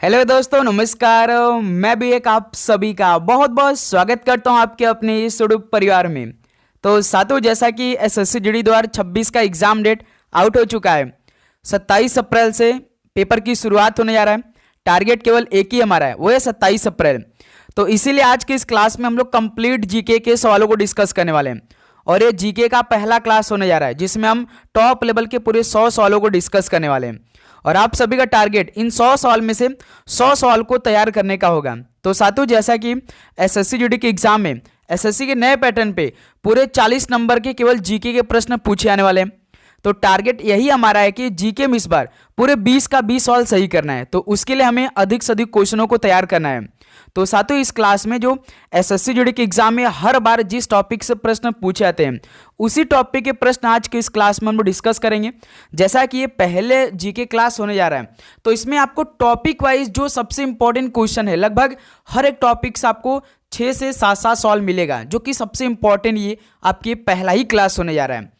Hello दोस्तों, नमस्कार। मैं भी एक आप सभी का बहुत बहुत स्वागत करता हूं आपके अपने इस यूट्यूब परिवार में। तो साथियों, जैसा कि एसएससी जीडी 2026 का एग्जाम डेट आउट हो चुका है। 27 अप्रैल से पेपर की शुरुआत होने जा रहा है। टारगेट केवल एक ही हमारा है, वो है 27 अप्रैल। तो इसीलिए आज की इस क्लास में हम लोग कंप्लीट जीके के सवालों को डिस्कस करने वाले हैं। और ये जीके का पहला क्लास होने जा रहा है जिसमें हम टॉप लेवल के पूरे 100 सवालों को डिस्कस करने वाले हैं। और आप सभी का टारगेट इन 100 सवाल में से 100 सवाल को तैयार करने का होगा। तो साथियों, जैसा कि एसएससी जीडी के एग्जाम में एसएससी के नए पैटर्न पे पूरे 40 नंबर के केवल जीके के प्रश्न पूछे आने वाले हैं। तो टारगेट यही हमारा है कि जीके में इस बार पूरे 20 का 20 सवाल सही करना है। तो उसके लिए हमें अधिक से अधिक क्वेश्चनों को तैयार करना है। तो साथियों, इस क्लास में जो एसएससी जीडी के एग्जाम में हर बार जिस टॉपिक से प्रश्न पूछे जाते हैं उसी टॉपिक के प्रश्न आज के इस क्लास में हम डिस्कस करेंगे। जैसा कि ये पहले जीके क्लास होने जा रहा है, तो इसमें आपको टॉपिक वाइज जो सबसे इंपॉर्टेंट क्वेश्चन है, लगभग हर एक टॉपिक से आपको 6 से 7 सवाल मिलेगा, जो कि सबसे इंपॉर्टेंट ये आपकी पहला ही क्लास होने जा रहा है।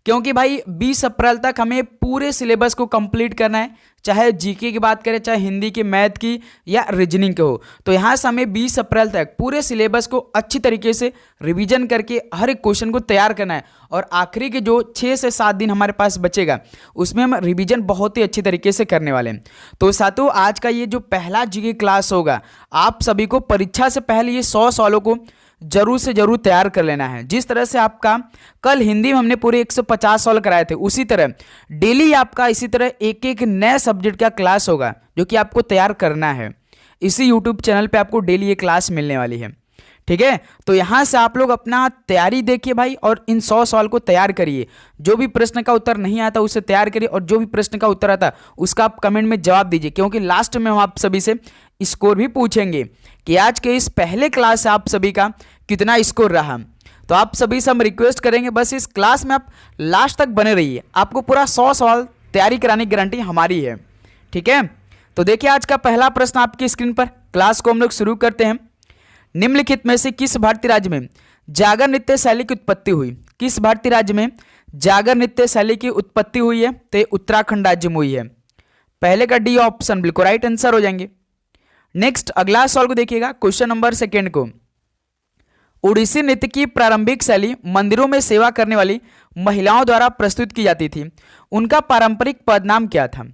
क्योंकि भाई 20 अप्रैल तक हमें पूरे सिलेबस को कंप्लीट करना है, चाहे जीके की बात करें, चाहे हिंदी की, मैथ की या रीजनिंग के हो। तो यहाँ से हमें 20 अप्रैल तक पूरे सिलेबस को अच्छी तरीके से रिवीजन करके हर एक क्वेश्चन को तैयार करना है। और आखिरी के जो 6 से 7 दिन हमारे पास बचेगा उसमें हम रिवीजन बहुत ही अच्छी तरीके से करने वाले हैं। तो साथियों, आज का ये जो पहला जीके क्लास होगा, आप सभी को परीक्षा से पहले ये 100 सवालों को जरूर से जरूर तैयार कर लेना है। जिस तरह से आपका कल हिंदी में हमने पूरे 150 सवाल कराए थे, उसी तरह डेली आपका इसी तरह एक एक नए सब्जेक्ट का क्लास होगा जो कि आपको तैयार करना है। इसी यूट्यूब चैनल पे आपको डेली ये क्लास मिलने वाली है, ठीक है। तो यहाँ से आप लोग अपना तैयारी देखिए भाई, और इन 100 सवाल को तैयार करिए। जो भी प्रश्न का उत्तर नहीं आता उसे तैयार करिए, और जो भी प्रश्न का उत्तर आता उसका आप कमेंट में जवाब दीजिए। क्योंकि लास्ट में हम आप सभी से स्कोर भी पूछेंगे कि आज के इस पहले क्लास से आप सभी का कितना स्कोर रहा। तो आप सभी से हम रिक्वेस्ट करेंगे, बस इस क्लास में आप लास्ट तक बने रहिए। आपको पूरा 100 सवाल तैयारी कराने की गारंटी हमारी है, ठीक है। तो देखिए, आज का पहला प्रश्न आपकी स्क्रीन पर। क्लास को हम लोग शुरू करते हैं। निम्नलिखित में से किस भारतीय राज्य में जागर नृत्य शैली की उत्पत्ति हुई? किस भारतीय राज्य में जागर नृत्य शैली की उत्पत्ति हुई है? तो उत्तराखंड राज्य में हुई है। पहले का डी ऑप्शन बिल्कुल राइट आंसर हो जाएंगे। नेक्स्ट अगला सवाल को देखिएगा, क्वेश्चन नंबर 2 को। ओडिसी नृत्य की प्रारंभिक शैली मंदिरों में सेवा करने वाली महिलाओं द्वारा प्रस्तुत की जाती थी। उनका पारंपरिक पदनाम क्या था?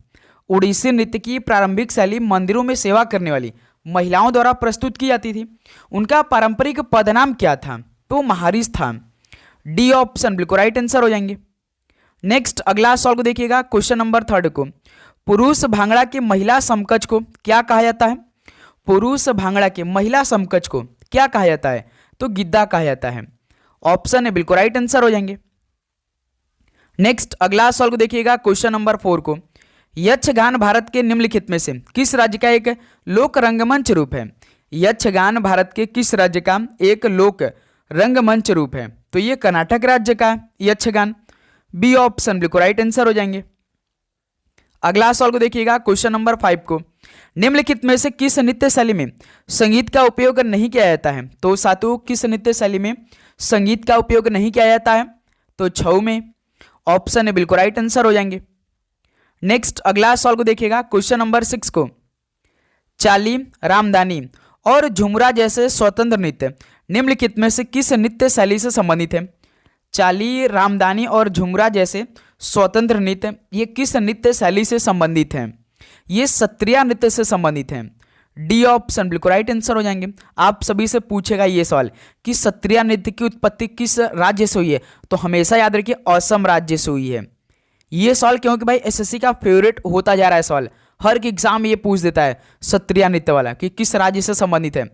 ओडिसी नृत्य की प्रारंभिक शैली मंदिरों में सेवा करने वाली महिलाओं द्वारा प्रस्तुत की जाती थी। उनका पारंपरिक पदनाम क्या था? तो महारिस था। डी ऑप्शन बिल्कुल राइट आंसर हो जाएंगे। नेक्स्ट अगला सवाल को देखिएगा, क्वेश्चन नंबर 3 को। पुरुष भांगड़ा के महिला समकक्ष को क्या कहा जाता है? पुरुष भांगड़ा के महिला समकक्ष को क्या कहा जाता है? तो गिद्दा कहा जाता है। ऑप्शन है बिल्कुल राइट आंसर हो जाएंगे। नेक्स्ट अगला सवाल को देखिएगा, क्वेश्चन नंबर 4 को। यक्षगान भारत के निम्नलिखित में से किस राज्य का एक लोक रंगमंच रूप है? यक्षगान भारत के किस राज्य का एक लोक रंगमंच रूप है? तो ये कर्नाटक राज्य का यक्षगान। बी ऑप्शन बिल्कुल राइट आंसर हो जाएंगे। अगला सवाल को देखिएगा, क्वेश्चन नंबर 5 को। निम्नलिखित में से किस नृत्य शैली में संगीत का उपयोग नहीं किया जाता है? तो साथियों, किस नृत्य शैली में संगीत का उपयोग नहीं किया जाता है? तो छऊ में। ऑप्शन है बिल्कुल राइट आंसर हो जाएंगे। नेक्स्ट अगला सवाल को देखिएगा, क्वेश्चन नंबर 6 को। चाली, रामदानी और झुमरा जैसे स्वतंत्र नृत्य निम्नलिखित में से किस नृत्य शैली से संबंधित है? चाली, रामदानी और झुमरा जैसे स्वतंत्र नृत्य ये किस नृत्य शैली से संबंधित हैं? ये सत्रिया नृत्य से संबंधित हैं। डी ऑप्शन बिल्कुल राइट आंसर हो जाएंगे। आप सभी से पूछेगा ये सवाल कि सत्रिया नृत्य की उत्पत्ति किस राज्य से हुई है? तो हमेशा याद रखिए असम राज्य से हुई है ये सवाल। क्योंकि भाई एसएससी का फेवरेट होता जा रहा है सवाल, हर एक एग्जाम ये पूछ देता है सत्रिया नृत्य वाला कि किस राज्य से संबंधित है।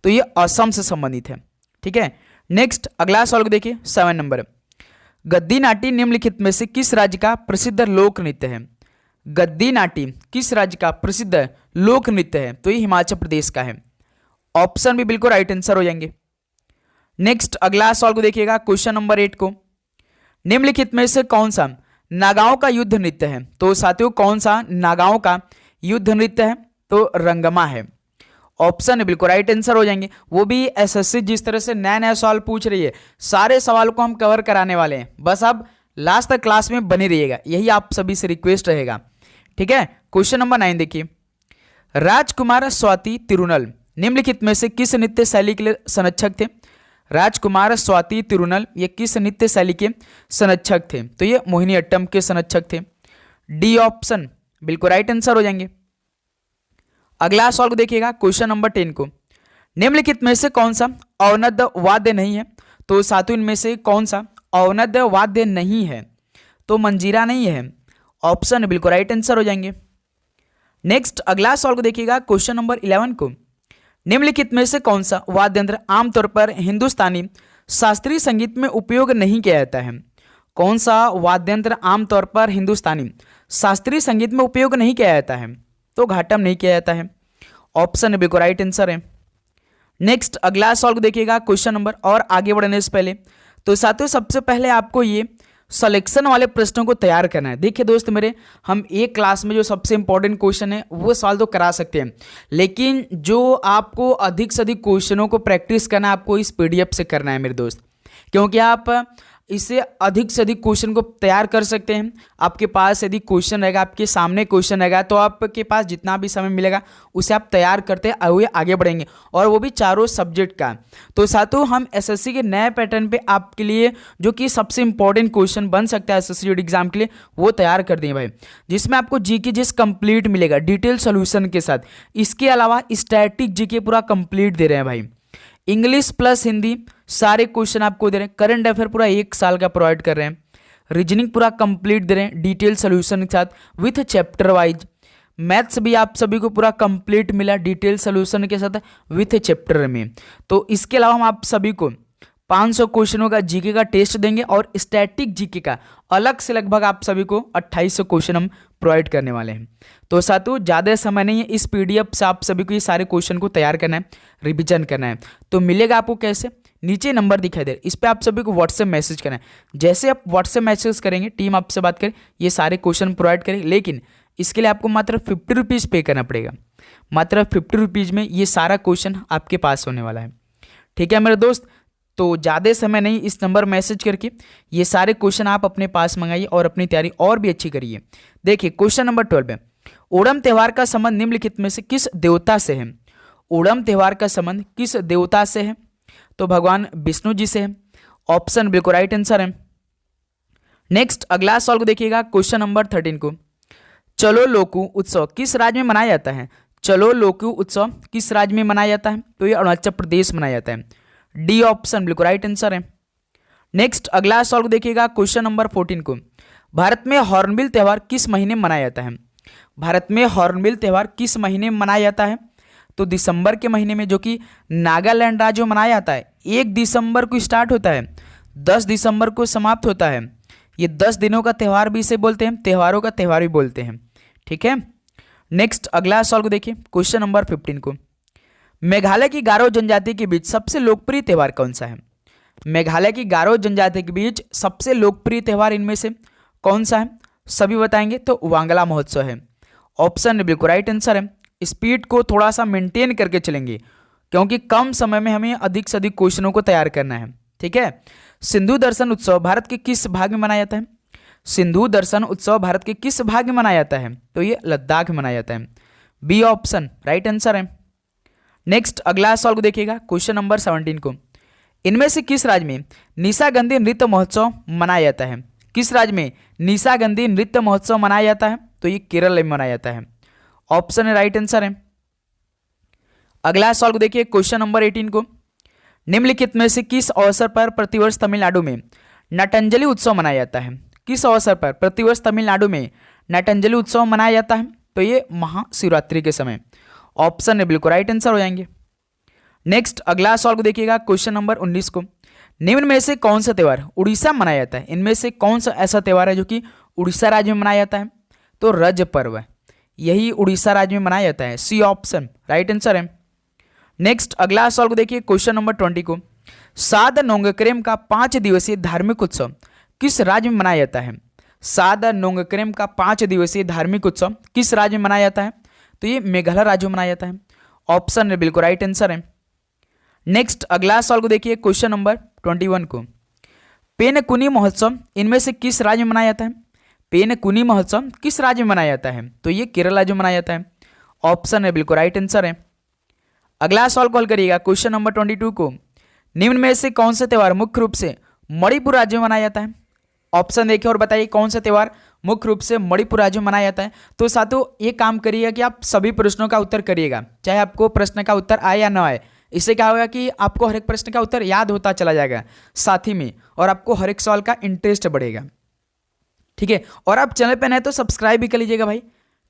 तो ये असम से संबंधित है, ठीक है। नेक्स्ट अगला सवाल को देखिए, 7 नंबर। गद्दी नाट्य निम्नलिखित में से किस राज्य का प्रसिद्ध लोक नृत्य है? गद्दी नाट्य किस राज्य का प्रसिद्ध लोक नृत्य है? तो ये हिमाचल प्रदेश का है। ऑप्शन भी बिल्कुल राइट आंसर हो जाएंगे। नेक्स्ट अगला सवाल को देखिएगा, क्वेश्चन नंबर 8 को। निम्नलिखित में से कौन सा नागाओं का युद्ध नृत्य है? तो साथियों, कौन सा नागाओं का युद्ध नृत्य है? तो रंगमा है। ऑप्शन बिल्कुल राइट आंसर हो जाएंगे। वो भी एसएससी जिस तरह से नया नया सवाल पूछ रही है, सारे सवाल को हम कवर कराने वाले हैं। बस आप लास्ट तक क्लास में बने रहिएगा, यही आप सभी से रिक्वेस्ट रहेगा, ठीक है। क्वेश्चन नंबर 9 देखिए। राजकुमार स्वाति तिरुनल निम्नलिखित में से किस नृत्य शैली के लिए संरक्षक थे? राजकुमार स्वाति तिरुनल ये किस नृत्य शैली के संरक्षक थे? तो ये मोहिनीअट्टम के संरक्षक थे। डी ऑप्शन बिल्कुल राइट आंसर हो जाएंगे। अगला सॉल्व देखिएगा क्वेश्चन नंबर 10 को। निम्नलिखित में से कौन सा अवनद वाद्य नहीं है? तो सातों इनमें से कौन सा अवनद वाद्य नहीं है? तो मंजीरा नहीं है। ऑप्शन बिल्कुल राइट आंसर हो जाएंगे। नेक्स्ट अगला सॉल्व देखिएगा क्वेश्चन नंबर 11 को। निम्नलिखित में से कौन सा वाद्य यंत्र आमतौर पर हिंदुस्तानी शास्त्रीय संगीत में उपयोग नहीं किया जाता है? कौन सा वाद्य यंत्र आमतौर पर हिंदुस्तानी शास्त्रीय संगीत में उपयोग नहीं किया जाता है? तो घाटम नहीं किया जाता है। ऑप्शन बिल्कुल राइट आंसर है। नेक्स्ट अगला सॉल्व देखिएगा क्वेश्चन नंबर, और आगे बढ़ने से पहले तो साथियों सबसे पहले आपको ये सिलेक्शन वाले प्रश्नों को तैयार करना है। देखिए दोस्त मेरे, हम एक क्लास में जो सबसे इंपॉर्टेंट क्वेश्चन है वो सॉल्व तो करा सकते हैं, लेकिन जो आपको अधिक से अधिक क्वेश्चनों को प्रैक्टिस करना है आपको इस पीडीएफ से करना है मेरे दोस्त, क्योंकि आप इससे अधिक से अधिक क्वेश्चन को तैयार कर सकते हैं। आपके पास यदि क्वेश्चन रहेगा, आपके सामने क्वेश्चन रहेगा, तो आपके पास जितना भी समय मिलेगा उसे आप तैयार करते हुए आगे बढ़ेंगे, और वो भी चारों सब्जेक्ट का। तो साथों हम एसएससी के नए पैटर्न पे आपके लिए जो कि सबसे इंपॉर्टेंट क्वेश्चन बन सकता है एसएससी एग्जाम के लिए वो तैयार कर देंगे भाई, जिसमें आपको जीके जिस कंप्लीट मिलेगा डिटेल सोल्यूशन के साथ। इसके अलावा स्टैटिक जीके पूरा कंप्लीट दे रहे हैं भाई। इंग्लिश प्लस हिंदी सारे क्वेश्चन आपको दे रहे हैं। करंट अफेयर पूरा 1 साल का प्रोवाइड कर रहे हैं। रीजनिंग पूरा कंप्लीट दे रहे हैं डिटेल सोल्यूशन के साथ विथ चैप्टर वाइज। मैथ्स भी आप सभी को पूरा कंप्लीट मिला डिटेल सोल्यूशन के साथ विथ चैप्टर में। तो इसके अलावा हम आप सभी को 500 क्वेश्चनों का जीके का टेस्ट देंगे, और स्टैटिक जीके का अलग से लगभग आप सभी को 2800 क्वेश्चन हम प्रोवाइड करने वाले हैं। तो साथियों ज़्यादा समय नहीं है, इस पीडीएफ से आप सभी को ये सारे क्वेश्चन को तैयार करना है, रिवीजन करना है। तो मिलेगा आपको कैसे? नीचे नंबर दिखाई दे रहा है, इस पर आप सभी को व्हाट्सएप मैसेज करना है। जैसे आप व्हाट्सएप मैसेज करेंगे टीम आपसे बात करें, ये सारे क्वेश्चन प्रोवाइड करें, लेकिन इसके लिए आपको मात्र 50 रुपीज़ पे करना पड़ेगा। मात्र 50 रुपीज़ में ये सारा क्वेश्चन आपके पास होने वाला है। ठीक है मेरे दोस्त, तो ज़्यादा समय नहीं, इस नंबर मैसेज करके ये सारे क्वेश्चन आप अपने पास मंगाइए और अपनी तैयारी और भी अच्छी करिए। देखिए क्वेश्चन नंबर 12 है, ओणम त्यौहार का संबंध निम्नलिखित में से किस देवता से है? ओणम त्यौहार का संबंध किस देवता से है? तो भगवान विष्णु जी से है। ऑप्शन बिल्कुल राइट आंसर है। नेक्स्ट अगला सॉल्व देखिएगा क्वेश्चन नंबर 13 को। चलो लोकू उत्सव किस राज्य में मनाया जाता है? चलो लोकू उत्सव किस राज्य में मनाया जाता है? तो ये अरुणाचल प्रदेश मनाया जाता है। डी ऑप्शन बिल्कुल राइट आंसर है। नेक्स्ट अगला सॉल्व देखिएगा क्वेश्चन नंबर 14 को। भारत में हॉर्नबिल त्यौहार किस महीने में मनाया जाता है? भारत में हॉर्नबिल त्यौहार किस महीने में मनाया जाता है? तो दिसंबर के महीने में, जो कि नागालैंड राज्य में मनाया जाता है। 1 दिसंबर को स्टार्ट होता है, 10 दिसंबर को समाप्त होता है। ये 10 दिनों का त्यौहार भी इसे बोलते हैं, त्योहारों का त्यौहार भी बोलते हैं। ठीक है, नेक्स्ट अगला सॉल्व देखिए क्वेश्चन नंबर 15 को। मेघालय की गारो जनजाति के बीच सबसे लोकप्रिय त्यौहार कौन सा है? मेघालय की गारो जनजाति के बीच सबसे लोकप्रिय त्यौहार इनमें से कौन सा है? सभी बताएंगे तो वांगला महोत्सव है। ऑप्शन बिल्कुल राइट आंसर है। स्पीड को थोड़ा सा मेंटेन करके चलेंगे, क्योंकि कम समय में हमें अधिक से अधिक क्वेश्चनों को तैयार करना है। ठीक है, सिंधु दर्शन उत्सव भारत के किस भाग में मनाया जाता है? सिंधु दर्शन उत्सव भारत के किस भाग में मनाया जाता है? तो ये लद्दाख में मनाया जाता है। बी ऑप्शन राइट आंसर है। नेक्स्ट अगला सॉल्व देखिएगा क्वेश्चन नंबर 17 को। इनमें से किस राज्य में निशागंधी नृत्य महोत्सव मनाया जाता है? किस राज्य में निशागंधी नृत्य महोत्सव मनाया जाता है? तो ये केरल में मनाया जाता है। ऑप्शन राइट आंसर है। अगला सॉल्व देखिए क्वेश्चन नंबर 18 को। निम्नलिखित में से किस अवसर पर प्रतिवर्ष तमिलनाडु में नटंजलि उत्सव मनाया जाता है? किस अवसर पर प्रतिवर्ष तमिलनाडु में नटंजलि उत्सव मनाया जाता है? तो ये महाशिवरात्रि के समय। ऑप्शन बिल्कुल राइट आंसर हो जाएंगे। नेक्स्ट अगला सॉल्व देखिएगा क्वेश्चन नंबर 19 को। निम्न में से कौन सा त्यौहार उड़ीसा में मनाया जाता है? इनमें से कौन सा ऐसा त्यौहार है जो कि उड़ीसा राज्य में मनाया जाता है? तो रज पर्व है, यही उड़ीसा राज्य में मनाया जाता है। सी ऑप्शन राइट आंसर है। नेक्स्ट अगला सॉल्व देखिए क्वेश्चन नंबर 20 को। साद नोंगक्रेम का 5 दिवसीय धार्मिक उत्सव किस राज्य में मनाया जाता है? साद नोंगक्रेम का 5 दिवसीय धार्मिक उत्सव किस राज्य में मनाया जाता है? तो ये मेघालय राज्य में मनाया जाता है। ऑप्शन बिल्कुल राइट आंसर है। नेक्स्ट अगला सॉल्व देखिए क्वेश्चन नंबर 21 को। पेनकुनी महोत्सव इनमें से किस राज्य में मनाया जाता है? पेनकुनी महोत्सव किस राज्य में मनाया जाता है? तो ये केरल राज्य में मनाया जाता है। ऑप्शन है बिल्कुल राइट आंसर है। अगला सवाल कॉल करिएगा क्वेश्चन नंबर 22 को, निम्न में से कौन सा त्यौहार मुख्य रूप से मणिपुर राज्य में मनाया जाता है? ऑप्शन देखिए और बताइए कौन सा त्यौहार मुख्य रूप से मणिपुर राज्य में मनाया जाता है। तो साथियों ये काम करिएगा कि आप सभी प्रश्नों का उत्तर करिएगा, चाहे आपको प्रश्न का उत्तर आए या ना आए। इससे क्या होगा कि आपको हर एक प्रश्न का उत्तर याद होता चला जाएगा साथ ही में, और आपको हर एक सवाल का इंटरेस्ट बढ़ेगा। ठीक है, और आप चैनल पर नए तो सब्सक्राइब भी कर लीजिएगा भाई।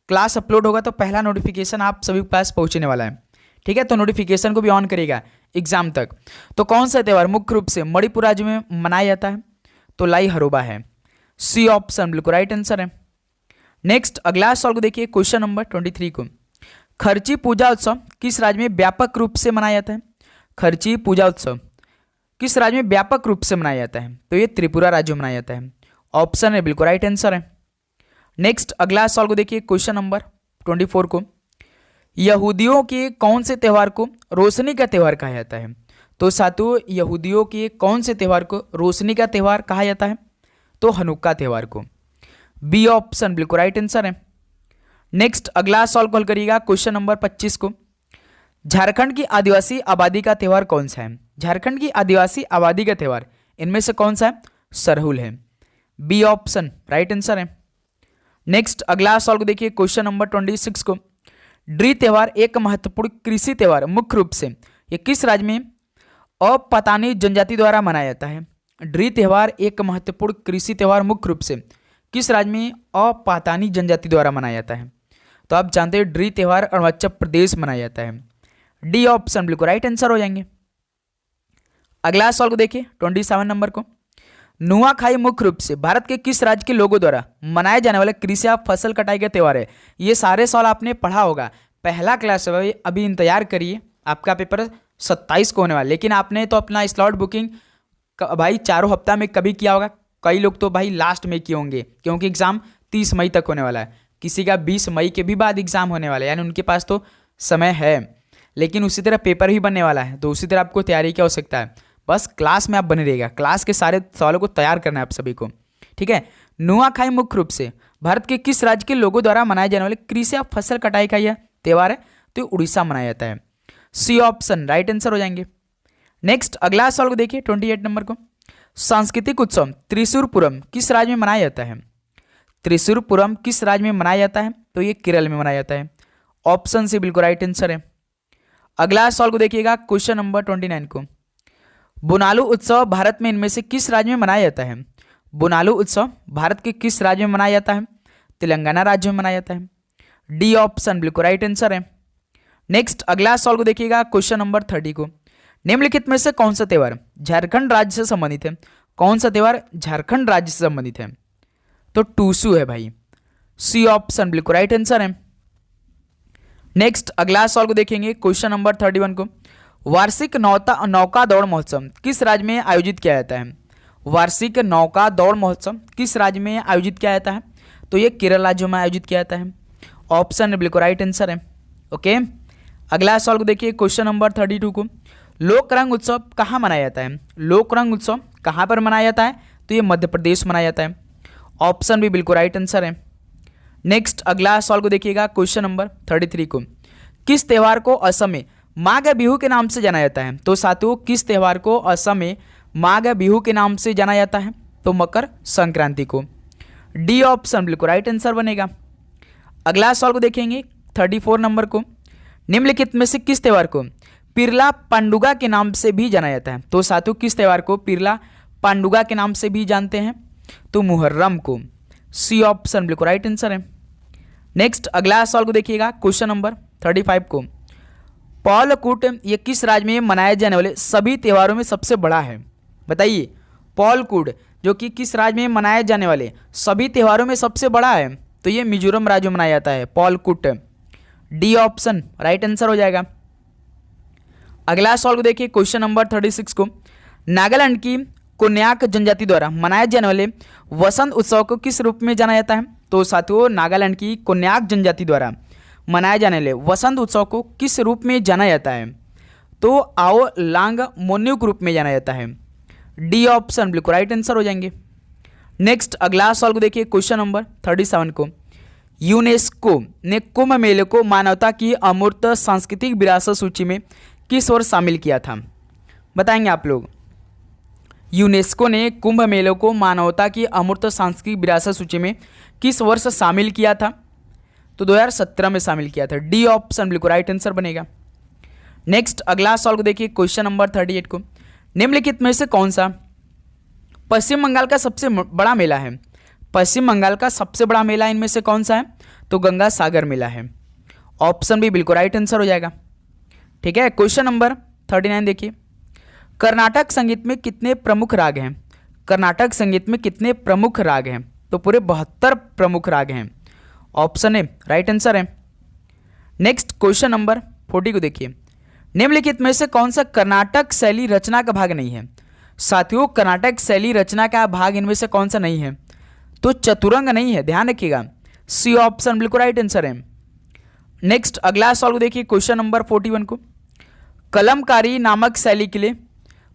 क्लास अपलोड होगा तो पहला नोटिफिकेशन आप सभी के पास पहुंचने वाला है। ठीक है, तो नोटिफिकेशन को भी ऑन करिएगा एग्जाम तक। तो कौन सा त्यौहार मुख्य रूप से मणिपुर राज्य में मनाया जाता है? तो लाई हरोबा है, सी ऑप्शन बिल्कुल राइट आंसर है। नेक्स्ट अगला सवाल को देखिए क्वेश्चन नंबर 23 को, खर्ची पूजा उत्सव किस राज्य में व्यापक रूप से मनाया जाता है? खर्ची पूजा उत्सव किस राज्य में व्यापक रूप से मनाया जाता है? तो ये त्रिपुरा राज्य में मनाया जाता है। ऑप्शन है बिल्कुल राइट आंसर है। नेक्स्ट अगला सवाल को देखिए क्वेश्चन नंबर 24 को, यहूदियों के कौन से त्यौहार को रोशनी का त्यौहार कहा जाता है? तो साथियों यहूदियों के कौन से त्यौहार को रोशनी का त्यौहार कहा जाता है? तो हनुक्का त्यौहार को, बी ऑप्शन बिल्कुल राइट आंसर है। नेक्स्ट अगला सवाल कॉल करिएगा क्वेश्चन नंबर 25 को, झारखंड की आदिवासी आबादी का त्यौहार कौन सा है? झारखंड की आदिवासी आबादी का त्यौहार इनमें से कौन सा है? सरहुल है, बी ऑप्शन राइट आंसर है। नेक्स्ट अगला सवाल को देखिए क्वेश्चन नंबर 26 को, ड्री त्यौहार एक महत्वपूर्ण कृषि त्यौहार मुख्य रूप से ये किस राज्य में अपतानी जनजाति द्वारा मनाया जाता है? ड्री त्यौहार एक महत्वपूर्ण कृषि त्यौहार मुख्य रूप से किस राज्य में अपातानी जनजाति द्वारा मनाया जाता है? तो आप जानते हैं ड्री त्यौहार अरुणाचल प्रदेश में मनाया जाता है, डी ऑप्शन बिल्कुल राइट आंसर हो जाएंगे। अगला सवाल को देखिए 27 नंबर को, नुआखाई मुख्य रूप से भारत के किस राज्य के लोगों द्वारा मनाए जाने वाले कृषि या फसल कटाई का त्यौहार है? ये सारे सवाल आपने पढ़ा होगा, पहला क्लास है, अभी इंतजार करिए, आपका पेपर 27 को होने वाला है। लेकिन आपने तो अपना स्लॉट बुकिंग भाई चारों हफ्ता में कभी किया होगा, कई लोग तो भाई लास्ट में किए होंगे, क्योंकि एग्जाम 30 मई तक होने वाला है, किसी का 20 मई के भी बाद एग्जाम होने वाला है, यानी उनके पास तो समय है। लेकिन उसी तरह पेपर भी बनने वाला है, तो उसी तरह आपको तैयारी की आवश्यकता है। बस क्लास में आप बने रहिएगा, क्लास के सारे सवालों को तैयार करना है आप सभी को। ठीक है, नुआखाई मुख्य रूप से भारत के किस राज्य के लोगों द्वारा मनाए जाने वाले कृषि या फसल कटाई का यह त्यौहार है? तो उड़ीसा मनाया जाता है, सी ऑप्शन राइट आंसर हो जाएंगे। नेक्स्ट अगला सवाल को देखिए 28 नंबर को, सांस्कृतिक उत्सव त्रिशूरपुरम किस राज्य में मनाया जाता है? त्रिशूरपुरम किस राज्य में मनाया जाता है? तो ये केरल में मनाया जाता है, ऑप्शन सी बिल्कुल राइट आंसर है। अगला सवाल को देखिएगा क्वेश्चन नंबर 29 को, बोनालू उत्सव भारत में इनमें से किस राज्य में मनाया जाता है? बोनालू उत्सव भारत के किस राज्य में मनाया जाता है? तेलंगाना राज्य में मनाया जाता है, डी ऑप्शन बिल्कुल राइट आंसर है। नेक्स्ट अगला सवाल को देखिएगा क्वेश्चन नंबर 30 को, निम्नलिखित में से कौन सा त्यौहार झारखंड राज्य से संबंधित है? कौन सा त्यौहार झारखंड राज्य से संबंधित है? तो टूसू है भाई, सी ऑप्शन बिल्कुल राइट आंसर है। नेक्स्ट अगला सवाल को देखेंगे क्वेश्चन नंबर 31 को, वार्षिक नौका दौड़ महोत्सव किस राज्य में आयोजित किया जाता है? वार्षिक नौका दौड़ महोत्सव किस राज्य में आयोजित किया जाता है? तो ये केरल राज्य में आयोजित किया जाता है, ऑप्शन बिल्कुल राइट आंसर है। ओके, अगला सवाल को देखिए क्वेश्चन नंबर 32 को, लोक रंग उत्सव कहाँ मनाया जाता है? लोक रंग उत्सव कहाँ पर मनाया जाता है? तो ये मध्य प्रदेश में मनाया जाता है, ऑप्शन भी बिल्कुल राइट आंसर है। नेक्स्ट अगला सवाल को देखिएगा क्वेश्चन नंबर 33 को, किस त्यौहार को असम में माघ बिहू के नाम से जाना जाता है? तो साथियों किस त्यौहार को असम में माघ बिहू के नाम से जाना जाता है? तो मकर संक्रांति को, डी ऑप्शन बिल्कुल राइट आंसर बनेगा। अगला सवाल को देखेंगे 34 नंबर को, निम्नलिखित में से किस त्यौहार को पिरला पांडुगा के नाम से भी जाना जाता है? तो साथियों किस त्यौहार को पिरला पांडुगा के नाम से भी जानते हैं? तो मुहर्रम को, सी ऑप्शन बिल्कुल राइट आंसर है। नेक्स्ट अगला सवाल को देखिएगा क्वेश्चन नंबर 35 को, पौलकूट ये किस राज्य में मनाए जाने वाले सभी त्योहारों में सबसे बड़ा है? बताइए, पौलकूट जो कि किस राज्य में मनाए जाने वाले सभी त्योहारों में सबसे बड़ा है? तो ये मिजोरम राज्य में मनाया जाता है, पौलकूट, डी ऑप्शन राइट आंसर हो जाएगा। अगला सवाल को देखिए क्वेश्चन नंबर 36 को, नागालैंड की कोन्याक जनजाति द्वारा मनाए जाने वाले वसंत उत्सव को किस रूप में जाना जाता है? तो साथियों नागालैंड की कोन्याक जनजाति द्वारा मनाए जाने वाले वसंत उत्सव को किस रूप में जाना जाता है? तो आओ लांग मोन्यू के रूप में जाना जाता है, डी ऑप्शन बिल्कुल राइट आंसर हो जाएंगे। नेक्स्ट अगला सवाल को देखिए क्वेश्चन नंबर 37 को, यूनेस्को ने कुंभ मेले को मानवता की अमूर्त सांस्कृतिक विरासत सूची में किस वर्ष शामिल किया था? बताएंगे आप लोग। यूनेस्को ने कुंभ मेले को मानवता की अमूर्त सांस्कृतिक विरासत सूची में किस वर्ष शामिल किया था? तो 2017 में शामिल किया था। डी ऑप्शन बिल्कुल राइट आंसर बनेगा। नेक्स्ट अगला सवाल को देखिए, क्वेश्चन नंबर 38 को, निम्नलिखित में से कौन सा पश्चिम बंगाल का सबसे बड़ा मेला है? पश्चिम बंगाल का सबसे बड़ा मेला इनमें से कौन सा है? तो गंगा सागर मेला है। ऑप्शन भी बिल्कुल राइट आंसर हो जाएगा। ठीक है, क्वेश्चन नंबर 39 देखिए, कर्नाटक संगीत में कितने प्रमुख राग हैं? कर्नाटक संगीत में कितने प्रमुख राग हैं? तो पूरे 72 प्रमुख राग हैं। ऑप्शन ए राइट आंसर है। नेक्स्ट क्वेश्चन नंबर 40 को देखिए, निम्नलिखित में से कौन सा कर्नाटक शैली रचना का भाग नहीं है? साथियों, कर्नाटक शैली रचना का भाग इनमें से कौन सा नहीं है? तो चतुरंग नहीं है, ध्यान रखिएगा। सी ऑप्शन बिल्कुल राइट आंसर है। नेक्स्ट अगला सवाल को देखिए, क्वेश्चन नंबर 41 को, कलमकारी नामक शैली के लिए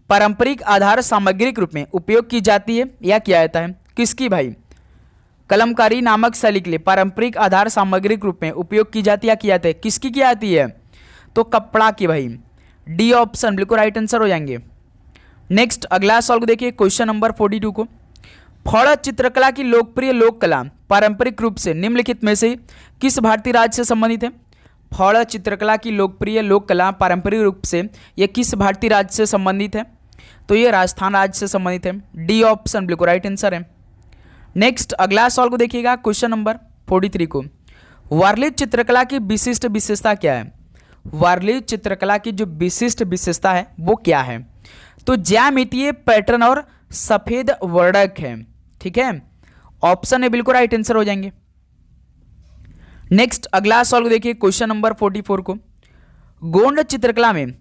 पारंपरिक आधार सामग्री के रूप में उपयोग की जाती है या किया जाता है? किसकी भाई? कलमकारी नामक शैली के लिए पारंपरिक आधार सामग्री के रूप में उपयोग की जाती है या किया जाता है? किसकी की जाती है? तो कपड़ा की भाई। डी ऑप्शन बिल्कुल राइट आंसर हो जाएंगे। नेक्स्ट अगला सवाल को देखिए, क्वेश्चन नंबर 42 को, फड़ चित्रकला की लोकप्रिय लोक कला पारंपरिक रूप से निम्नलिखित में से किस भारतीय राज्य से संबंधित है? फड़ चित्रकला की लोकप्रिय लोक कला पारंपरिक रूप से यह किस भारतीय राज्य से संबंधित है? तो ये राजस्थान राज्य से संबंधित है। डी ऑप्शन बिल्कुल राइट आंसर है। नेक्स्ट अगला सवाल को देखिएगा, क्वेश्चन नंबर 43 को, वारली चित्रकला की विशिष्ट विशेषता क्या है? वारली चित्रकला की जो विशिष्ट विशेषता है वो क्या है? तो ज्यामितीय पैटर्न और सफेद वर्णक है। ठीक है, ऑप्शन है बिल्कुल राइट आंसर हो जाएंगे। नेक्स्ट अगला सवाल को देखिए, क्वेश्चन नंबर 44 को, गोंड चित्रकला में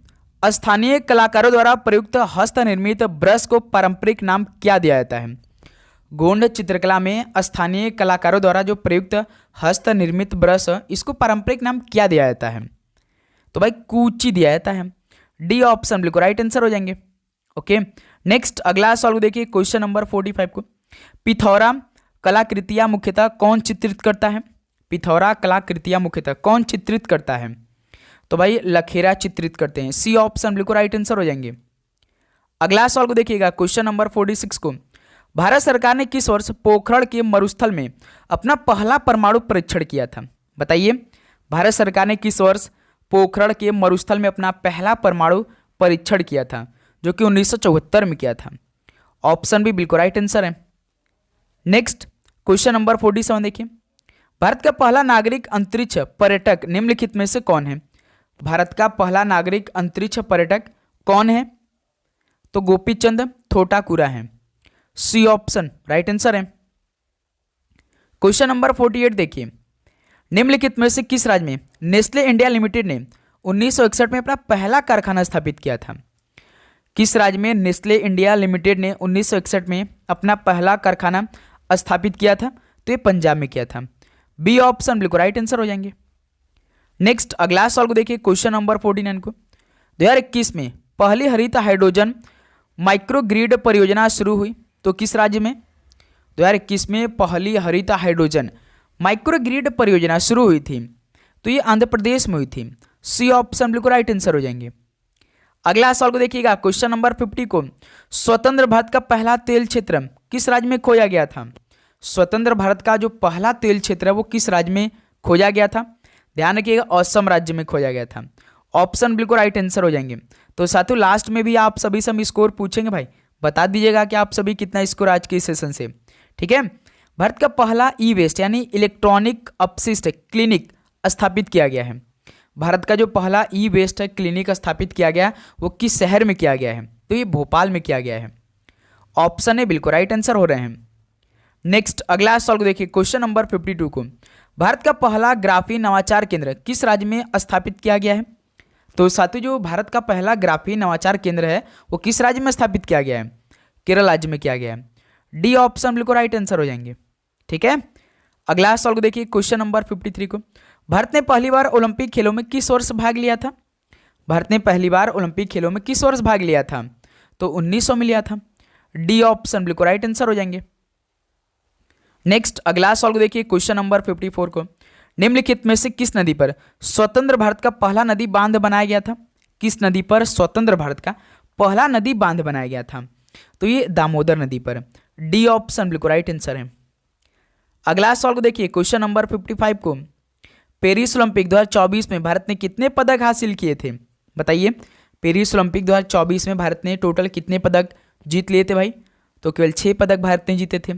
स्थानीय कलाकारों द्वारा प्रयुक्त हस्त निर्मित ब्रश को पारंपरिक नाम क्या दिया जाता है? गोंड चित्रकला में स्थानीय कलाकारों द्वारा जो प्रयुक्त हस्त निर्मित ब्रश, इसको पारंपरिक नाम क्या दिया जाता है? तो भाई कूची दिया जाता है। डी ऑप्शन बिल्कुल राइट आंसर हो जाएंगे। ओके, नेक्स्ट अगला सवाल को देखिए, क्वेश्चन नंबर 45 को, पिथौरा कलाकृतियां मुख्यतः कौन चित्रित करता है? पिथौरा कलाकृतियां मुख्यतः कौन चित्रित करता है? तो भाई लखेरा चित्रित करते हैं। सी ऑप्शन बिल्कुल राइट आंसर हो जाएंगे। अगला सवाल को देखिएगा, क्वेश्चन नंबर 46 को, भारत सरकार ने किस वर्ष पोखरण के मरुस्थल में अपना पहला परमाणु परीक्षण किया था? बताइए, भारत सरकार ने किस वर्ष पोखरण के मरुस्थल में अपना पहला परमाणु परीक्षण किया था, जो कि 1974 में किया था? ऑप्शन भी बिल्कुल राइट आंसर है। नेक्स्ट क्वेश्चन नंबर 47 देखिए, भारत का पहला नागरिक अंतरिक्ष पर्यटक निम्नलिखित में से कौन है? भारत का पहला नागरिक अंतरिक्ष पर्यटक कौन है? तो गोपीचंद थोटाकुरा है। सी ऑप्शन राइट आंसर है। क्वेश्चन नंबर 48 देखिए, निम्नलिखित में से किस राज्य में नेस्ले इंडिया लिमिटेड ने 1961 में अपना पहला कारखाना स्थापित किया था? किस राज्य में नेस्ले इंडिया लिमिटेड ने 1961 में अपना पहला कारखाना स्थापित किया था? तो ये पंजाब में किया था। बी ऑप्शन बिल्कुल राइट आंसर हो जाएंगे। नेक्स्ट अगला सवाल को देखिए, क्वेश्चन नंबर 49 को, 2021 में पहली हरित हाइड्रोजन माइक्रोग्रिड परियोजना शुरू हुई, तो किस राज्य में? 2021 में पहली हरित हाइड्रोजन माइक्रोग्रिड परियोजना शुरू हुई थी, तो ये आंध्र प्रदेश में हुई थी। सी ऑप्शन बिल्कुल राइट आंसर हो जाएंगे। अगला सवाल को देखिएगा, क्वेश्चन नंबर 50 को, स्वतंत्र भारत का पहला तेल क्षेत्र किस राज्य में खोया गया था? स्वतंत्र भारत का जो पहला तेल क्षेत्र है वो किस राज्य में खोजा गया था? ध्यान रखिएगा, असम राज्य में खोजा गया था। ऑप्शन बिल्कुल राइट आंसर हो जाएंगे। तो साथियों लास्ट में भी आप सभी से हम स्कोर पूछेंगे भाई, बता दीजिएगा कि आप सभी कितना स्कोर आज के सेशन से। ठीक है, भारत का पहला ई वेस्ट यानी इलेक्ट्रॉनिक अपशिष्ट क्लिनिक स्थापित किया गया है। भारत का जो पहला ई वेस्ट क्लिनिक स्थापित किया गया वो किस शहर में किया गया है? तो ये भोपाल में किया गया है। ऑप्शन है बिल्कुल राइट आंसर हो रहे हैं। नेक्स्ट अगला सवाल को देखिए, क्वेश्चन नंबर 52 को, भारत का पहला ग्राफीन नवाचार केंद्र किस राज्य में स्थापित किया गया है? तो साथियों जो भारत का पहला ग्राफीन नवाचार केंद्र है वो किस राज्य में स्थापित किया गया है? केरल राज्य में किया गया है। डी ऑप्शन बिल्कुल राइट आंसर हो जाएंगे। ठीक है, अगला सवाल को देखिए, क्वेश्चन नंबर 53 को, भारत ने पहली बार ओलंपिक खेलों में किस वर्ष भाग लिया था? भारत ने पहली बार ओलंपिक खेलों में किस वर्ष भाग लिया था? तो 1900 में लिया था। डी ऑप्शन बिल्कुल राइट आंसर हो जाएंगे। नेक्स्ट अगला सॉल्व देखिए क्वेश्चन नंबर 54 को। निम्नलिखित में से किस नदी पर स्वतंत्र भारत का पहला नदी बांध बनाया गया था? किस नदी पर स्वतंत्र भारत का पहला नदी बांध बनाया गया था? तो ये दामोदर नदी पर। डी ऑप्शन बिल्कुल राइट आंसर है। अगला सॉल्व देखिए क्वेश्चन नंबर 55 को। पेरिस ओलंपिक 2024 में भारत ने कितने पदक हासिल किए थे? बताइए, पेरिस ओलंपिक 2024 में भारत ने टोटल कितने पदक जीत लिए थे भाई? तो केवल 6 पदक भारत ने जीते थे।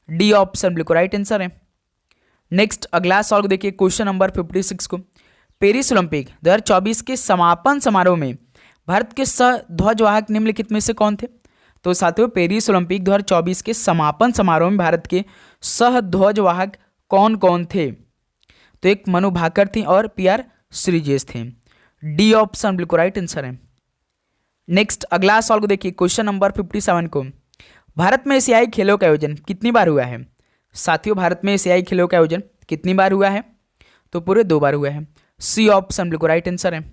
डी ऑप्शन बिल्कुल राइट आंसर है। नेक्स्ट अगला सॉल्व देखिए क्वेश्चन नंबर 56 को। पेरिस ओलंपिक 2024 के समापन समारोह में भारत के सह ध्वजवाहक निम्नलिखित में से कौन थे? तो साथियों, पेरिस ओलंपिक 2024 के समापन समारोह में भारत के सह ध्वजवाहक कौन कौन थे? तो एक मनु भाकर थी और पीआर श्रीजेश थे। डी ऑप्शन बिल्कुल राइट आंसर है। नेक्स्ट अगला सॉल्व देखिए क्वेश्चन नंबर 57 को। भारत में एशियाई खेलों का आयोजन कितनी बार हुआ है? साथियों, भारत में एशियाई खेलों का आयोजन कितनी बार हुआ है? तो पूरे 2 बार हुआ है। सी ऑप्शन बिल्कुल राइट आंसर है।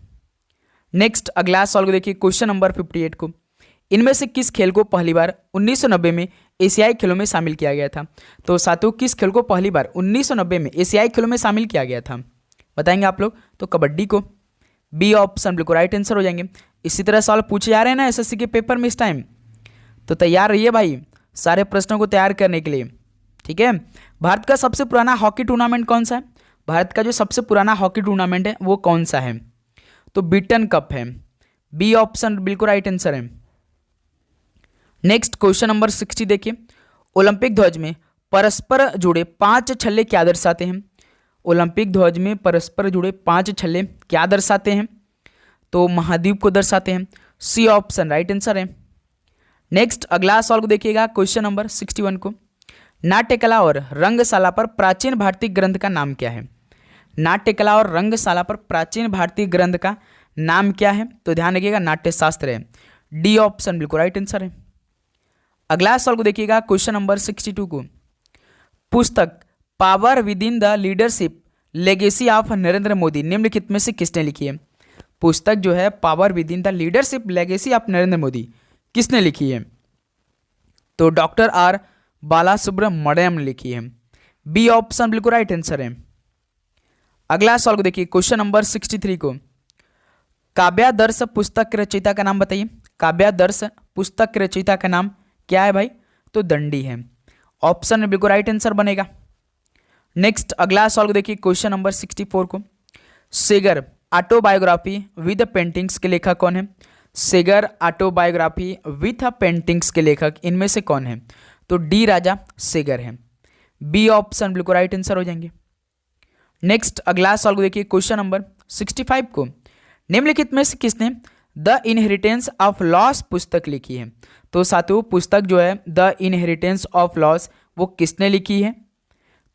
नेक्स्ट अगला सॉल्व देखिए क्वेश्चन नंबर 58 को। इनमें से किस खेल को पहली बार 1990 में एशियाई खेलों में शामिल किया गया था? तो साथियों, किस खेल को पहली बार 1990 में एशियाई खेलों में शामिल किया गया था? बताएंगे आप लोग। तो कबड्डी को। बी ऑप्शन बिल्कुल राइट आंसर हो जाएंगे। इसी तरह सवाल पूछे जा रहे हैं ना एसएससी के पेपर में इस टाइम, तो तैयार रहिए भाई सारे प्रश्नों को तैयार करने के लिए। ठीक है। भारत का सबसे पुराना हॉकी टूर्नामेंट कौन सा है? भारत का जो सबसे पुराना हॉकी टूर्नामेंट है वो कौन सा है? तो बीटन कप है। बी ऑप्शन बिल्कुल राइट आंसर है। नेक्स्ट क्वेश्चन नंबर 60 देखिए। ओलंपिक ध्वज में परस्पर जुड़े 5 छल्ले क्या दर्शाते हैं? ओलंपिक ध्वज में परस्पर जुड़े 5 छल्ले क्या दर्शाते हैं? तो महाद्वीप को दर्शाते हैं। सी ऑप्शन राइट आंसर है। नेक्स्ट अगला सॉल्व देखिएगा क्वेश्चन नंबर 61 को। नाट्यकला और रंगशाला पर प्राचीन भारतीय ग्रंथ का नाम क्या है? नाट्यकला और रंगशाला पर प्राचीन भारतीय ग्रंथ का नाम क्या है? तो ध्यान रखिएगा नाट्यशास्त्र है। डी ऑप्शन बिल्कुल राइट आंसर है। अगला सॉल्व देखिएगा क्वेश्चन नंबर 62 को। पुस्तक power with in the leadership legacy of Narendra Modi निम्नलिखित में से किसने लिखी है? पुस्तक जो है power with in the leadership legacy of Narendra Modi किसने लिखी है? तो डॉक्टर आर बालासुब्रमण्यम ने लिखी है। बी ऑप्शन बिल्कुल राइट आंसर है। अगला सॉल्व देखिए क्वेश्चन नंबर 63 को। काव्यादर्श पुस्तक के रचयिता का नाम बताइए। काव्यादर्श पुस्तक के रचयिता का नाम क्या है भाई? तो दंडी है। ऑप्शन में बिल्कुल राइट आंसर बनेगा। नेक्स्ट अगला सॉल्व देखिए क्वेश्चन नंबर 64 को। सेगर ऑटोबायोग्राफी विद पेंटिंग्स के लेखक कौन है? सेगर ऑटोबायोग्राफी विथ पेंटिंग्स के लेखक इनमें से कौन है? तो डी राजा सेगर है। बी ऑप्शन बिल्कुल राइट आंसर हो जाएंगे। नेक्स्ट अगला सॉल्व देखिए क्वेश्चन नंबर 65 को। निम्नलिखित में से किसने द इनहेरिटेंस ऑफ लॉस पुस्तक लिखी है? तो साथियों, पुस्तक जो है द इनहेरिटेंस ऑफ लॉस वो किसने लिखी है?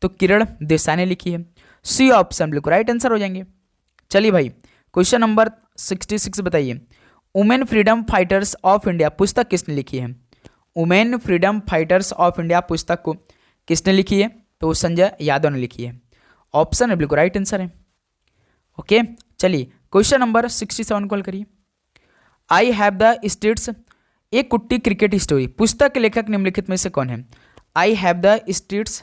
तो किरण देसाई ने लिखी है। सी ऑप्शन बिल्कुल राइट आंसर हो जाएंगे। चलिए भाई क्वेश्चन नंबर 66 बताइए। Women freedom fighters of India पुस्तक किसने लिखी है? Women freedom fighters of India पुस्तक को किसने लिखी है? तो संजय यादव ने लिखी है। ऑप्शन है बिल्कुल राइट आंसर है। ओके, चलिए क्वेश्चन नंबर 67 कॉल करिए। आई हैव द स्टेट्स ए कुट्टी क्रिकेट स्टोरी पुस्तक के लेखक निम्नलिखित में से कौन है? आई हैव द स्टेट्स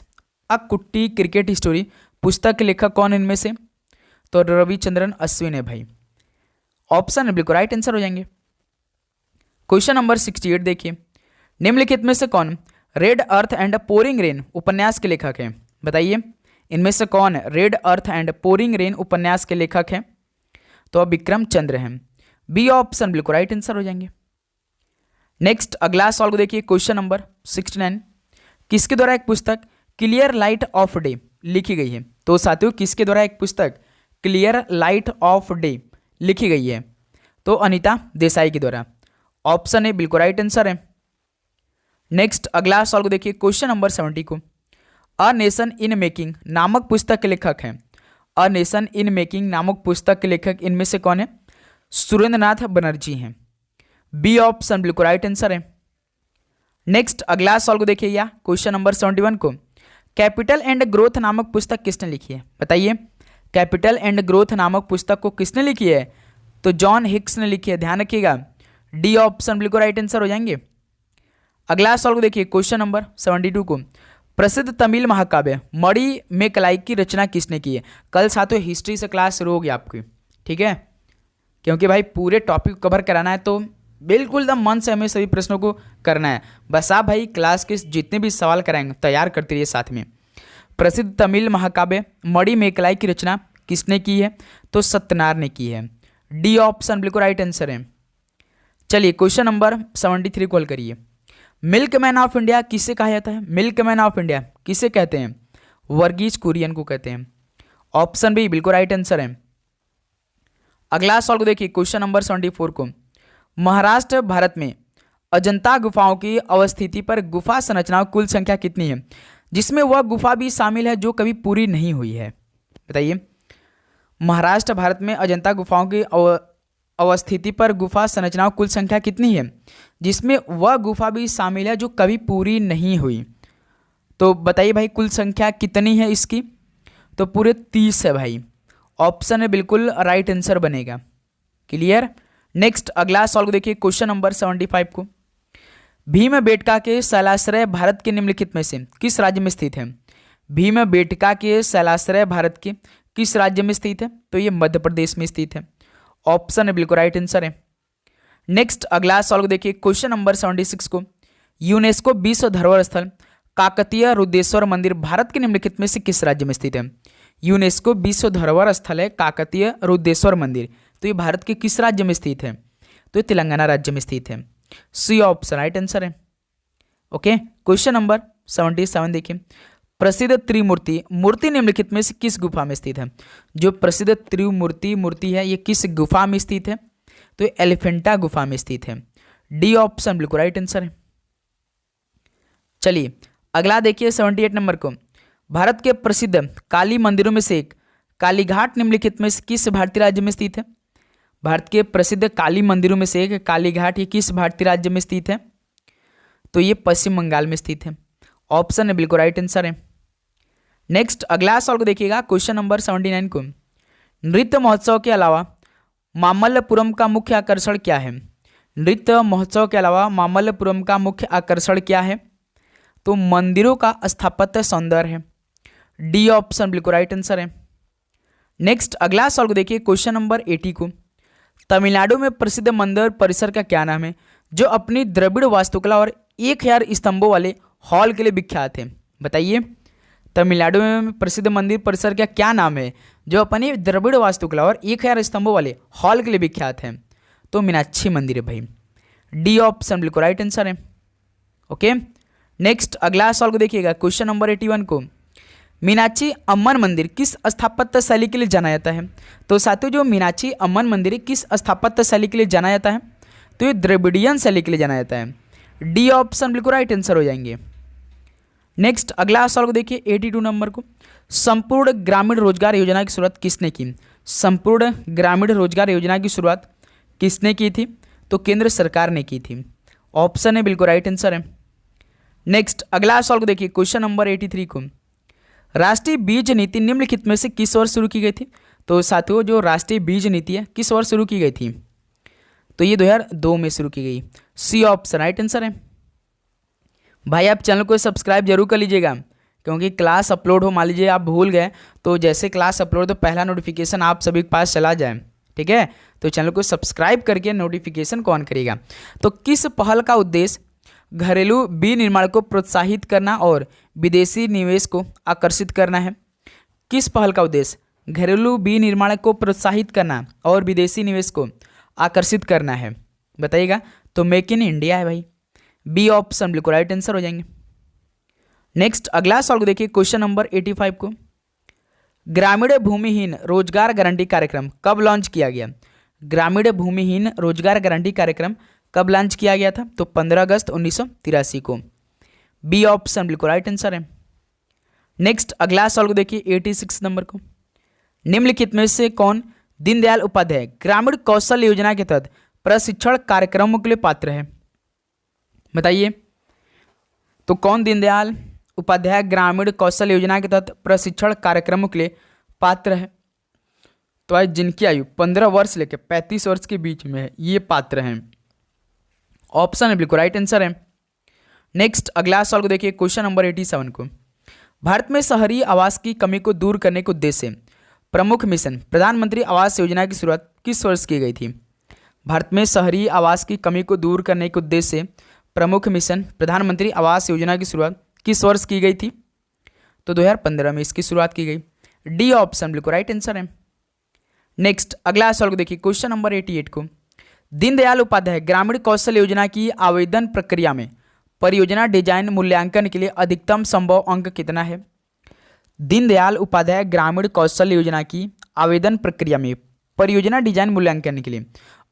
अ कुट्टी क्रिकेट स्टोरी पुस्तक के लेखक कौन है इनमें से? तो रविचंद्रन अश्विन है भाई। ऑप्शन बिल्कुल राइट आंसर हो जाएंगे। क्वेश्चन नंबर 68 देखिए। निम्नलिखित में से कौन red earth and pouring rain उपन्यास के लेखक हैं? बताइए इनमें से कौन red earth and pouring rain उपन्यास के लेखक हैं? तो विक्रम चंद्र हैं। बी ऑप्शन बिल्कुल राइट आंसर हो जाएंगे। नेक्स्ट अगला सॉल्व देखिए क्वेश्चन नंबर 69। किसके द्वारा एक पुस्तक क्लियर लाइट ऑफ डे लिखी गई है? तो साथियों, किसके द्वारा एक पुस्तक क्लियर लाइट ऑफ डे लिखी गई है? तो अनीता देसाई के द्वारा। ऑप्शन ए बिल्कुल राइट आंसर है। नेक्स्ट अगला सॉल्व देखिए क्वेश्चन नंबर 70 को। अ नेशन इन मेकिंग नामक पुस्तक के लेखक हैं। अ नेशन इन मेकिंग नामक पुस्तक के लेखक इनमें से कौन है? सुरेंद्रनाथ बनर्जी हैं। बी ऑप्शन बिल्कुल राइट आंसर है। नेक्स्ट अगला सॉल्व देखिएगा क्वेश्चन नंबर 71 को। कैपिटल एंड ग्रोथ नामक पुस्तक किसने लिखी है? बताइए कैपिटल एंड ग्रोथ नामक पुस्तक को किसने लिखी है? तो जॉन हिक्स ने लिखी है। ध्यान रखिएगा डी ऑप्शन बिल्कुल राइट आंसर हो जाएंगे। अगला सॉल्व देखिए क्वेश्चन नंबर 72 को। प्रसिद्ध तमिल महाकाव्य मणि मेकलाई की रचना किसने की है? कल साथियों हिस्ट्री से क्लास शुरू होगी आपकी, ठीक है, क्योंकि भाई पूरे टॉपिक कवर कराना है तो बिल्कुल एकदम मन से हमें सभी प्रश्नों को करना है। बस आप भाई क्लास के जितने भी सवाल कराएंगे तैयार करते रहिए साथ में। प्रसिद्ध तमिल महाकाव्य मणि मेकलाई की रचना किसने की है? तो सत्यनारायण ने की है। डी ऑप्शन बिल्कुल राइट आंसर है। चलिए क्वेश्चन नंबर 73 को हल करिए। मिल्क मैन ऑफ इंडिया किसे कहा जाता है? मिल्क मैन ऑफ इंडिया किसे कहते हैं? वर्गीज कुरियन को कहते हैं। ऑप्शन बी बिल्कुल राइट आंसर है। अगला सवाल को देखिए, क्वेश्चन नंबर 74 को। महाराष्ट्र भारत में अजंता गुफाओं की अवस्थिति पर गुफा संरचनाओं कुल संख्या कितनी है, जिसमें वह गुफा भी शामिल है जो कभी पूरी नहीं हुई है? बताइए। महाराष्ट्र भारत में अजंता गुफाओं की अवस्थिति पर गुफा संरचनाओं कुल संख्या कितनी है, जिसमें वह गुफा भी शामिल है जो कभी पूरी नहीं हुई? तो बताइए भाई कुल संख्या कितनी है इसकी? तो पूरे 30 है भाई। ऑप्शन है बिल्कुल राइट आंसर बनेगा। क्लियर। नेक्स्ट अगला सवाल को देखिए, क्वेश्चन नंबर 75 को। भीमबेटका के शैलाश्रय भारत के निम्नलिखित में से किस राज्य में स्थित है? भीमबेटका के शैलाश्रय भारत के किस राज्य में स्थित है? तो ये मध्य प्रदेश में स्थित है। ऑप्शन है बिल्कुल राइट आंसर है। नेक्स्ट अगला सवाल को देखिए, क्वेश्चन नंबर 76 को। यूनेस्को विश्व धरोहर स्थल काकतीय रुद्रेश्वर मंदिर भारत के निम्नलिखित में से किस राज्य में स्थित है? यूनेस्को विश्व धरोहर स्थल है काकतीय रुद्रेश्वर मंदिर, तो ये भारत के किस राज्य में स्थित है? तो ये तेलंगाना राज्य में स्थित है। सी ऑप्शन राइट आंसर है। ओके, क्वेश्चन नंबर 77 देखिए। प्रसिद्ध त्रिमूर्ति मूर्ति निम्नलिखित में से किस गुफा में स्थित है? जो प्रसिद्ध त्रिमूर्ति मूर्ति है ये किस गुफा में स्थित है? तो ये एलिफेंटा गुफा में स्थित है। डी ऑप्शन बिल्कुल राइट आंसर है। चलिए अगला देखिए 78 नंबर को। भारत के प्रसिद्ध काली मंदिरों में से एक कालीघाट निम्नलिखित में से किस भारतीय राज्य में स्थित है? भारत के प्रसिद्ध काली मंदिरों में से एक कालीघाट ये किस भारतीय राज्य में स्थित है? तो ये पश्चिम बंगाल में स्थित है। ऑप्शन है बिल्कुल राइट आंसर है। नेक्स्ट अगला सवाल को देखिएगा, क्वेश्चन नंबर 79 को। नृत्य महोत्सव के अलावा मामल्लपुरम का मुख्य आकर्षण क्या है? नृत्य महोत्सव के अलावा मामल्लपुरम का मुख्य आकर्षण क्या है? तो मंदिरों का स्थापत्य सौंदर्य है। डी ऑप्शन बिल्कुल राइट आंसर है। नेक्स्ट अगला सवाल को देखिए, क्वेश्चन नंबर 80 को। तमिलनाडु में प्रसिद्ध मंदिर परिसर का क्या नाम है, जो अपनी द्रविड़ वास्तुकला और 1000 स्तंभों वाले हॉल के लिए विख्यात है? बताइए। तमिलनाडु में प्रसिद्ध मंदिर परिसर का क्या नाम है जो अपनी द्रविड़ वास्तुकला और 1000 स्तंभों वाले हॉल के लिए विख्यात है? तो मीनाक्षी मंदिर है भाई। डी ऑप्शन बिल्कुल राइट आंसर है। ओके, नेक्स्ट अगला सवाल को देखिएगा, क्वेश्चन नंबर 81 को। मीनाक्षी अम्मन मंदिर किस स्थापत्य शैली के लिए जाना जाता है? तो साथियों जो मीनाक्षी अम्मन मंदिर किस स्थापत्य शैली के लिए जाना जाता है? तो ये द्रविडियन शैली के लिए जाना जाता है। डी ऑप्शन बिल्कुल राइट आंसर हो जाएंगे। नेक्स्ट अगला सवाल को देखिए 82 नंबर को। संपूर्ण ग्रामीण रोजगार योजना की शुरुआत किसने की? संपूर्ण ग्रामीण रोजगार योजना की शुरुआत किसने की थी? तो केंद्र सरकार ने की थी। ऑप्शन है बिल्कुल राइट आंसर है। नेक्स्ट अगला सवाल को देखिए, क्वेश्चन नंबर 83 को। राष्ट्रीय बीज नीति निम्नलिखित में से किस वर्ष शुरू की गई थी? तो साथियों जो राष्ट्रीय बीज नीति है किस वर्ष शुरू की गई थी? तो ये 2002 में शुरू की गई। सी ऑप्शन राइट आंसर है। भाई आप चैनल को सब्सक्राइब जरूर कर लीजिएगा, क्योंकि क्लास अपलोड हो मान लीजिए आप भूल गए तो जैसे क्लास अपलोड तो पहला नोटिफिकेशन आप सभी के पास चला जाए, ठीक है? तो चैनल को सब्सक्राइब करके नोटिफिकेशन को ऑन करिएगा। तो किस पहल का उद्देश्य घरेलू विनिर्माण को प्रोत्साहित करना और विदेशी निवेश को आकर्षित करना है? किस पहल का उद्देश्य घरेलू विनिर्माण को प्रोत्साहित करना और विदेशी निवेश को आकर्षित करना है? बताइएगा। तो मेक इन इंडिया है भाई। बी ऑप्शन बिल्कुल राइट आंसर हो जाएंगे। नेक्स्ट अगला सवाल को देखिए, क्वेश्चन नंबर 85 को। ग्रामीण भूमिहीन रोजगार गारंटी कार्यक्रम कब लॉन्च किया गया? ग्रामीण भूमिहीन रोजगार गारंटी कार्यक्रम कब लॉन्च किया गया था? तो 15 अगस्त 1983 को। बी ऑप्शन बिल्कुल राइट आंसर है। नेक्स्ट अगला सवाल को देखिए 86 नंबर को। निम्नलिखित में से कौन दीनदयाल उपाध्याय ग्रामीण कौशल योजना के तहत प्रशिक्षण कार्यक्रमों के लिए पात्र है? बताइए। तो कौन दीनदयाल उपाध्याय ग्रामीण कौशल योजना के तहत प्रशिक्षण कार्यक्रमों के लिए पात्र है? तो आज जिनकी आयु 15 वर्ष लेकर 35 वर्ष के बीच में है ये पात्र हैं। ऑप्शन है बिल्कुल राइट आंसर है। नेक्स्ट अगला सवाल को देखिए, क्वेश्चन नंबर 87 को। भारत में शहरी आवास की कमी को दूर करने के उद्देश्य से प्रमुख मिशन प्रधानमंत्री आवास योजना की शुरुआत किस वर्ष की गई थी? भारत में शहरी आवास की कमी को दूर करने के उद्देश्य से प्रमुख मिशन प्रधानमंत्री आवास योजना की शुरुआत किस वर्ष की गई थी? तो 2015 में इसकी शुरुआत की गई। डी ऑप्शन बिल्कुल राइट आंसर है। नेक्स्ट अगला सवाल को देखिए, क्वेश्चन नंबर 88 को, दीनदयाल उपाध्याय ग्रामीण कौशल योजना की आवेदन प्रक्रिया में परियोजना डिजाइन मूल्यांकन के लिए अधिकतम संभव अंक कितना है? दीनदयाल उपाध्याय ग्रामीण कौशल योजना की आवेदन प्रक्रिया में परियोजना डिजाइन मूल्यांकन के लिए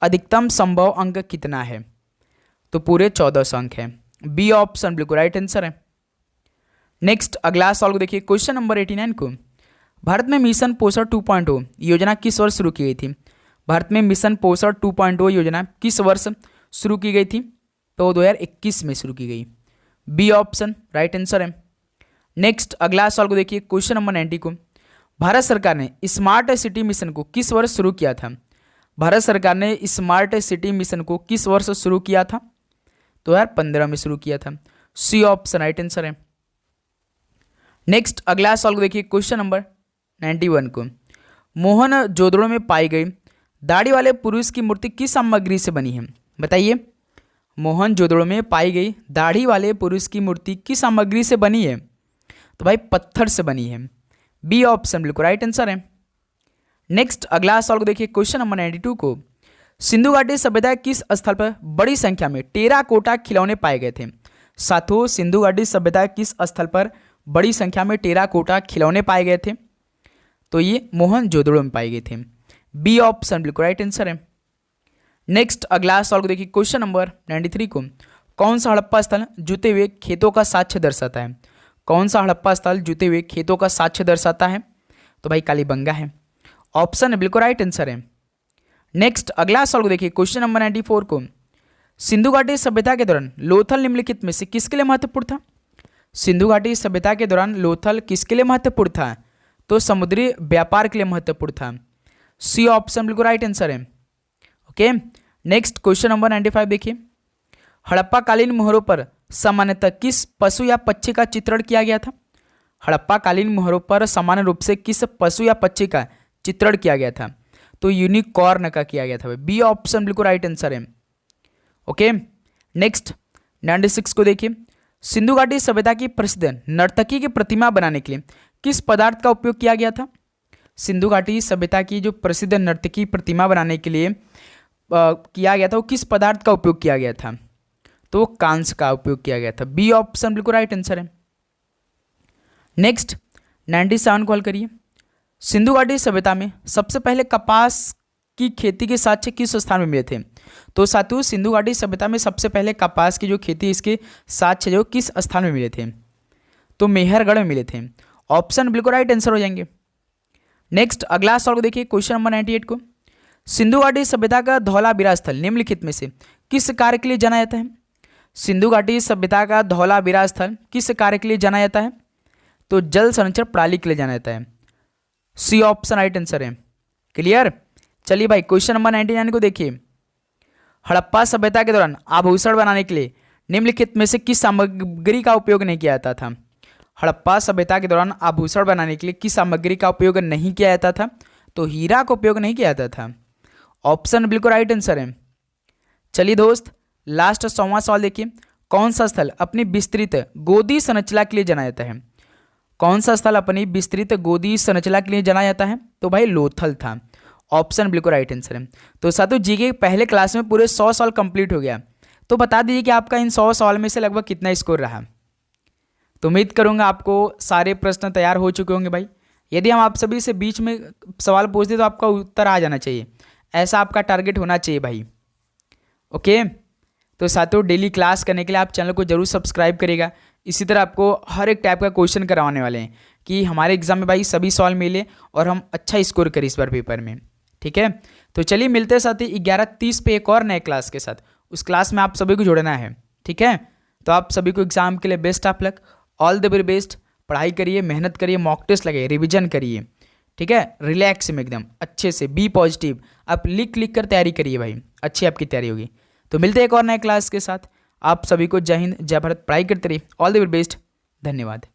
अधिकतम संभव अंक कितना है? तो पूरे 1400 अंक है। बी ऑप्शन बिल्कुल राइट आंसर है। नेक्स्ट अगला सवाल को देखिए, क्वेश्चन नंबर 89 को, भारत में मिशन पोषण 2.0 योजना किस वर्ष शुरू की गई थी? भारत में मिशन पोषण 2.0 योजना किस वर्ष शुरू की गई थी? तो 2021 में शुरू की गई। बी ऑप्शन राइट आंसर है। नेक्स्ट अगला सवाल को देखिए, क्वेश्चन नंबर 90 को, भारत सरकार ने स्मार्ट सिटी मिशन को किस वर्ष शुरू किया था? भारत सरकार ने स्मार्ट सिटी मिशन को किस वर्ष शुरू किया था? 2015 में शुरू किया था। सी ऑप्शन राइट आंसर है। नेक्स्ट अगला सवाल को देखिए, क्वेश्चन नंबर 91 को, मोहन जोदड़ो में पाई गई दाढ़ी वाले पुरुष की मूर्ति किस सामग्री से बनी है? बताइए, मोहन जोदड़ो में पाई गई दाढ़ी वाले पुरुष की मूर्ति किस सामग्री से बनी है? तो भाई पत्थर से बनी है। बी ऑप्शन बिल्कुल राइट आंसर है। नेक्स्ट अगला सवाल को देखिए, क्वेश्चन नंबर 92 को, सिंधु घाटी सभ्यता किस स्थल पर बड़ी संख्या में टेराकोटा खिलौने पाए गए थे? साथों, सिंधु घाटी सभ्यता किस स्थल पर बड़ी संख्या में टेराकोटा खिलौने पाए गए थे? तो ये मोहनजोदड़ो में पाए गए थे। बी ऑप्शन बिल्कुल राइट आंसर है। नेक्स्ट अगला सवाल को देखिए, क्वेश्चन नंबर 93 को, कौन सा हड़प्पा स्थल जुते हुए खेतों का साक्ष्य दर्शाता है? कौन सा हड़प्पा स्थल जुते हुए खेतों का साक्ष्य दर्शाता है? तो भाई कालीबंगा है। ऑप्शन बिल्कुल राइट आंसर है। नेक्स्ट अगला सवाल को देखिए, क्वेश्चन नंबर 94 को, सिंधु घाटी सभ्यता के दौरान लोथल निम्नलिखित में से किसके लिए महत्वपूर्ण था? सिंधु घाटी सभ्यता के दौरान लोथल किसके लिए महत्वपूर्ण था? तो समुद्री व्यापार के लिए महत्वपूर्ण था। सी ऑप्शन बिल्कुल राइट आंसर है। ओके, नेक्स्ट क्वेश्चन नंबर 95 देखिए, हड़प्पा कालीन मोहरों पर सामान्यतः किस पशु या पक्षी का चित्रण किया गया था? हड़प्पा कालीन मोहरों पर सामान्य रूप से किस पशु या पक्षी का चित्रण किया गया था? तो यूनिकॉर्न का किया गया था। बी ऑप्शन बिल्कुल राइट आंसर है। ओके, नेक्स्ट 96 को देखिए, सिंधु घाटी सभ्यता की प्रसिद्ध नर्तकी की प्रतिमा बनाने के लिए किस पदार्थ का उपयोग किया गया था? सिंधु घाटी सभ्यता की जो प्रसिद्ध नर्तकी प्रतिमा बनाने के लिए किया गया था, वो किस पदार्थ का उपयोग किया गया था? तो कांस्य का उपयोग किया गया था। बी ऑप्शन बिल्कुल राइट आंसर है। नेक्स्ट 97 को हल करिए, सिंधु घाटी सभ्यता में सबसे पहले कपास की खेती के साक्ष्य किस स्थान में मिले थे? तो साथियों, सिंधु घाटी सभ्यता में सबसे पहले कपास की जो खेती इसके साक्ष्य जो किस स्थान में मिले थे? तो मेहरगढ़ में मिले थे। ऑप्शन बिल्कुल राइट आंसर हो जाएंगे। नेक्स्ट अगला सवाल को देखिए, क्वेश्चन नंबर 98 को, सिंधु घाटी सभ्यता का धौलावीरा स्थल निम्नलिखित में से किस कार्य के लिए जाना जाता है? सिंधु घाटी सभ्यता का धौलावीरा स्थल किस कार्य के लिए जाना जाता है? तो जल संरक्षण प्रणाली के लिए जाना जाता है। सी ऑप्शन राइट आंसर है। क्लियर? चलिए भाई, क्वेश्चन नंबर 99 को देखिए, हड़प्पा सभ्यता के दौरान आभूषण बनाने के लिए निम्नलिखित में से किस सामग्री का उपयोग नहीं किया जाता था? हड़प्पा सभ्यता के दौरान आभूषण बनाने के लिए किस सामग्री का उपयोग नहीं किया जाता था? तो हीरा का उपयोग नहीं किया जाता था। ऑप्शन बिल्कुल राइट आंसर है। चलिए दोस्त, लास्ट 100वां सवाल देखिए, कौन सा स्थल अपनी विस्तृत गोदी संरचना के लिए जाना जाता है? कौन सा स्थल अपनी विस्तृत गोदी संरचना के लिए जाना जाता है? तो भाई लोथल था। ऑप्शन बिल्कुल राइट आंसर है। तो साथियों, जीके पहले क्लास में पूरे 100 सवाल कंप्लीट हो गया। तो बता दीजिए कि आपका इन 100 सवाल में से लगभग कितना स्कोर रहा। तो उम्मीद करूंगा आपको सारे प्रश्न तैयार हो चुके होंगे भाई। यदि हम आप सभी से बीच में सवाल पूछते तो आपका उत्तर आ जाना चाहिए, ऐसा आपका टारगेट होना चाहिए भाई। ओके, तो साथियों, डेली क्लास करने के लिए आप चैनल को जरूर सब्सक्राइब करिएगा। इसी तरह आपको हर एक टाइप का क्वेश्चन करवाने वाले हैं कि हमारे एग्जाम में भाई सभी सवाल मिले और हम अच्छा स्कोर करें इस बार पेपर में। ठीक है, तो चलिए मिलते हैं साथी 11:30 पे एक और नए क्लास के साथ। उस क्लास में आप सभी को जोड़ना है। ठीक है, तो आप सभी को एग्जाम के लिए best of luck, all the very best. पढ़ाई करिए, मेहनत करिए, मॉक टेस्ट लगाइए, रिविजन करिए। ठीक है, रिलैक्स में एकदम अच्छे से, बी पॉजिटिव। आप लिख कर तैयारी करिए भाई, अच्छी आपकी तैयारी होगी। तो मिलते हैं एक और नए क्लास के साथ। आप सभी को जय हिंद, जय भारत। पढ़ाई करते रहिए, ऑल द वेरी बेस्ट। धन्यवाद।